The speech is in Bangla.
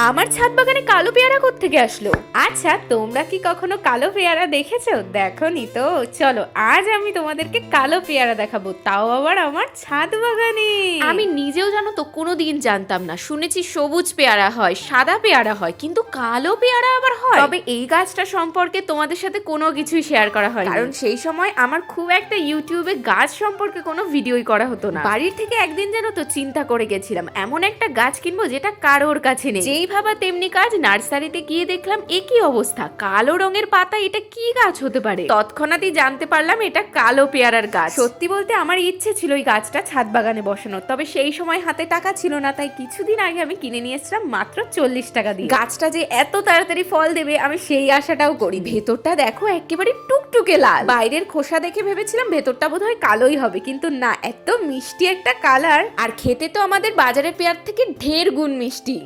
আমার ছাদ বাগানে কালো পেয়ারা কোত্থেকে আসলো? আচ্ছা, তোমরা কি কখনো কালো পেয়ারা দেখেছো? দেখোনি তো? চলো আজ আমি তোমাদেরকে কালো পেয়ারা দেখাবো, তাও আবার আমার ছাদ বাগানে। আমি নিজেও জানো তো কোনোদিন জানতাম না। শুনেছি সবুজ পেয়ারা হয়, সাদা পেয়ারা হয়, কিন্তু কালো পেয়ারা আবার হয়। তবে এই গাছটা সম্পর্কে তোমাদের সাথে কোনো কিছুই শেয়ার করা হয়, কারণ সেই সময় আমার খুব একটা ইউটিউবে গাছ সম্পর্কে কোনো ভিডিওই করা হতো না। বাড়ির থেকে একদিন যেন তো চিন্তা করে গেছিলাম এমন একটা গাছ কিনবো যেটা কারোর কাছে নেই। যেই ভাবা তেমনি কাজ, নার্সারিতে গিয়ে দেখলাম একই অবস্থা, কালো রঙের পাতা, এটা কি গাছ হতে পারে? তৎক্ষণাৎই জানতে পারলাম এটা কালো পেয়ারার গাছ। সত্যি বলতে আমার ইচ্ছে ছিল এই গাছটা ছাদ বাগানে বসানোর, তবে সেই সময় হাতে টাকা ছিল না, তাই কিছুদিন আগে আমি কিনে নিয়ে এসেছিলাম মাত্র 40 টাকা দিয়ে। গাছটা যে এত তাড়াতাড়ি ফল দেবে আমি সেই আশাটাও করি। ভেতরটা দেখো একেবারে টুকটুকে লাল। বাইরের খোসা দেখে ভেবেছিলাম ভেতরটা বোধহয় কালোই হবে, কিন্তু না, এত মিষ্টি একটা কালার। আর খেতে তো আমাদের বাজারের পেয়ার থেকে ঢের গুণ মিষ্টি।